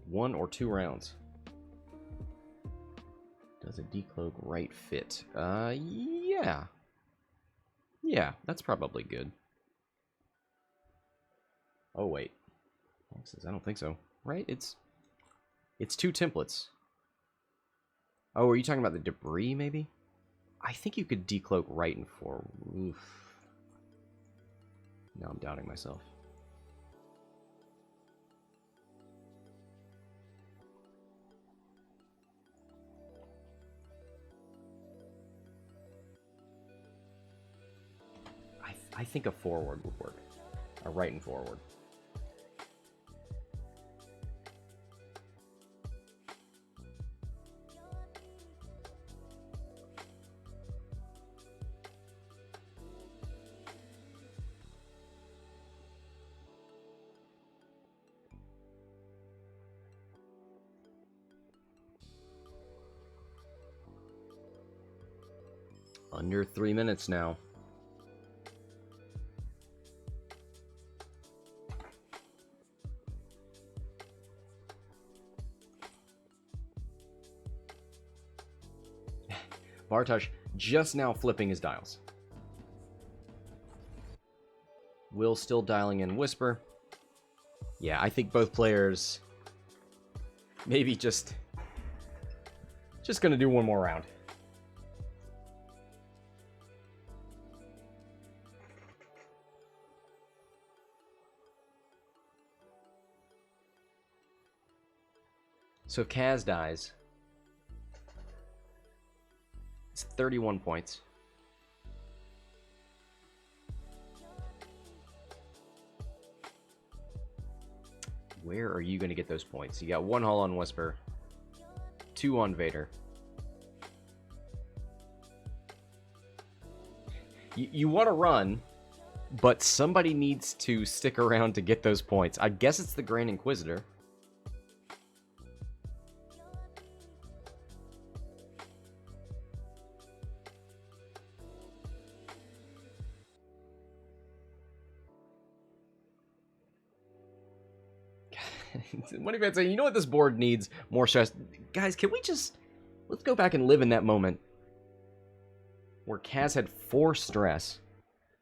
One or 2 rounds. Does a decloak right fit? Yeah. Yeah, that's probably good. Oh, wait. I don't think so. Right? It's 2 templates. Oh, are you talking about the debris, maybe? I think you could decloak right and forward. Oof. Now I'm doubting myself. I think a forward would work. A right and forward. Under 3 minutes now. Bartosz just now flipping his dials. Will still dialing in Whisper. Yeah, I think both players maybe just gonna do one more round. So if Kaz dies, it's 31 points. Where are you going to get those points? You got 1 hull on Whisper, 2 on Vader. You want to run, but somebody needs to stick around to get those points. I guess it's the Grand Inquisitor. What if I say, you know what this board needs? More stress. Guys, can we just... Let's go back and live in that moment where Kaz had 4 stress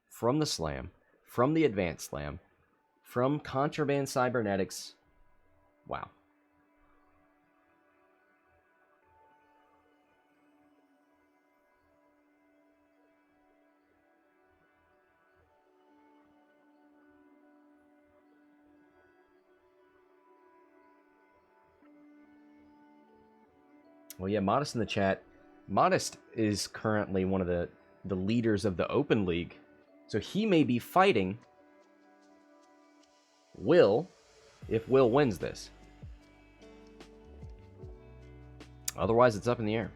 from the slam, from the advanced slam, from contraband cybernetics. Wow. Well, yeah, Modest in the chat. Modest is currently one of the leaders of the Open League. So he may be fighting Will if Will wins this. Otherwise, it's up in the air.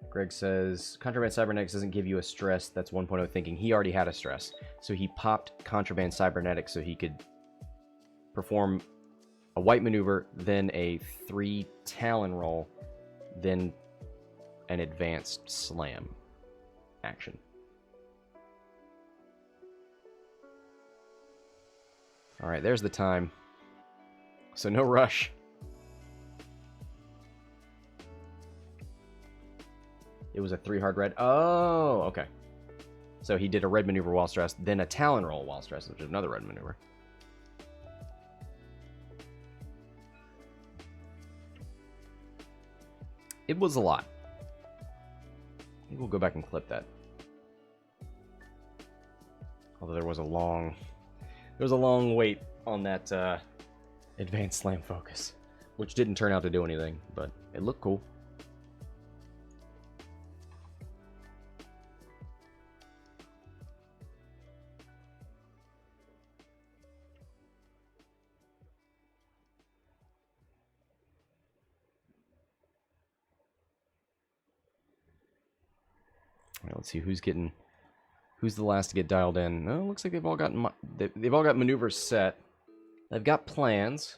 Greg says, Contraband Cybernetics doesn't give you a stress. That's 1.0 thinking. He already had a stress. So he popped Contraband Cybernetics so he could perform a white maneuver, then a 3 Talon roll, then an advanced slam action. Alright, there's the time. So no rush. It was a 3 hard red. Oh, okay. So he did a red maneuver while stressed, then a Talon roll while stressed, which is another red maneuver. It was a lot. Maybe we'll go back and clip that. Although there was a long wait on that advanced slam focus, which didn't turn out to do anything, but it looked cool. Let's see who's the last to get dialed in. Oh, looks like they've all got maneuvers set. They've got plans.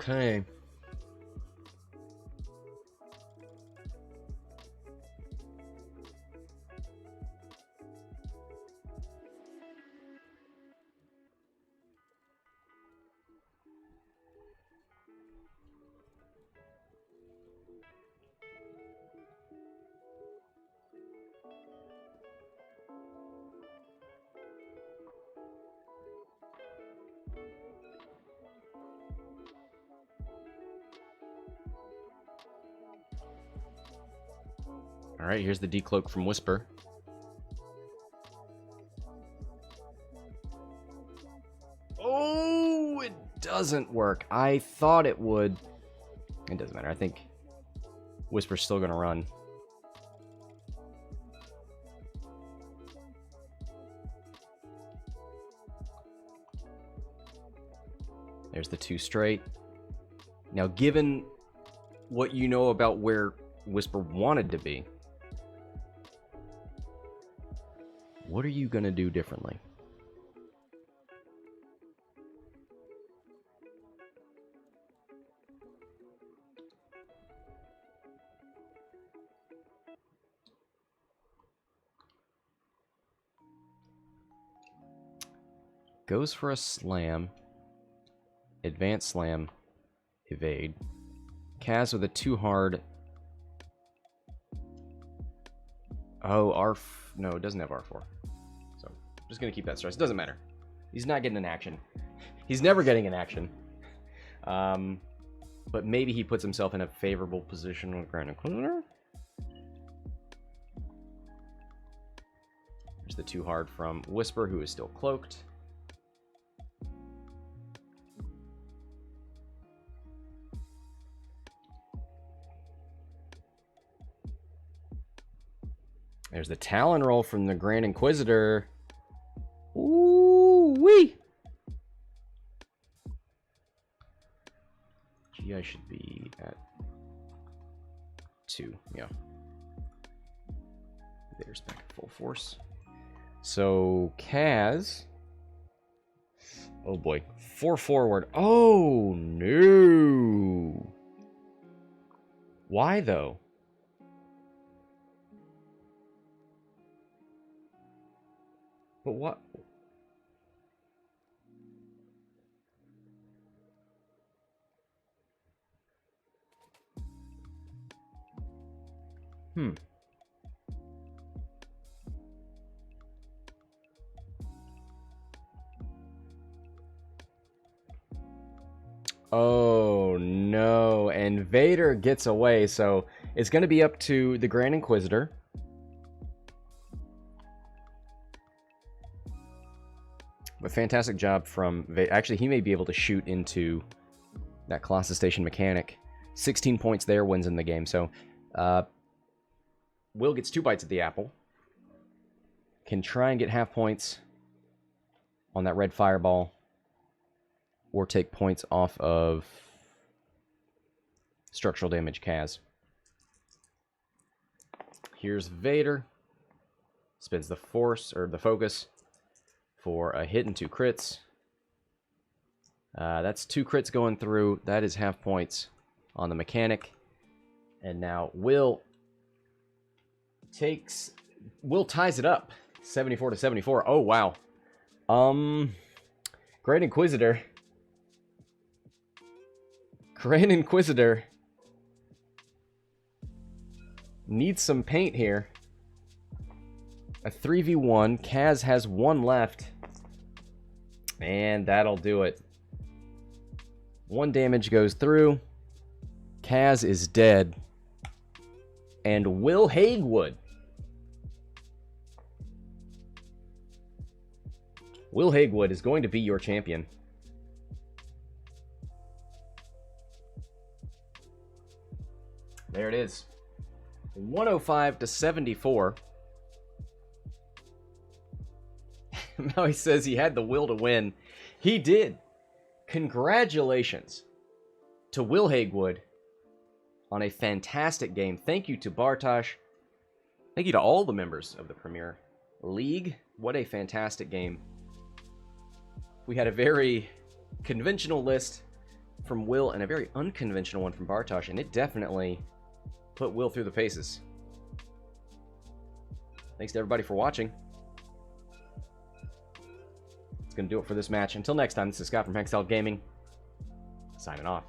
Okay. All right, here's the decloak from Whisper. Oh, it doesn't work. I thought it would. It doesn't matter. I think Whisper's still going to run. There's the 2 straight. Now, given what you know about where Whisper wanted to be, what are you going to do differently? Goes for a slam. Advanced slam. Evade. Kaz with a 2 hard. Oh, no, it doesn't have R4. So, I'm just going to keep that stress. It doesn't matter. He's not getting an action. He's never getting an action. But maybe he puts himself in a favorable position with Grand Inquisitor. There's the 2 hard from Whisper, who is still cloaked. There's the Talon roll from the Grand Inquisitor. Ooh-wee! GI should be at 2, yeah. Vader's back at full force. So, Kaz. Oh boy. 4 forward. Oh, no! Why, though? But what? Oh, no. And Vader gets away, so it's going to be up to the Grand Inquisitor. A fantastic job from Vader. Actually, he may be able to shoot into that Colossus Station mechanic. 16 points there, wins in the game. So, Will gets 2 bites at the apple. Can try and get half points on that red fireball. Or take points off of structural damage Kaz. Here's Vader. Spins the force, or the focus, for a hit and 2 crits. That's 2 crits going through. That is half points on the mechanic. And now Will ties it up. 74 to 74. Oh, wow. Grand Inquisitor needs some paint here. A 3v1. Kaz has 1 left. And that'll do it. 1 damage goes through. Kaz is dead. And Will Haigwood. Will Haigwood is going to be your champion. There it is. 105 to 74. Now he says he had the will to win. He did. Congratulations to Will Haigwood on a fantastic game. Thank you to Bartosz. Thank you to all the members of the Premier League. What a fantastic game. We had a very conventional list from Will and a very unconventional one from Bartosz, and it definitely put Will through the paces. Thanks to everybody for watching. It's going to do it for this match. Until next time, this is Scott from Hexiled Gaming, signing off.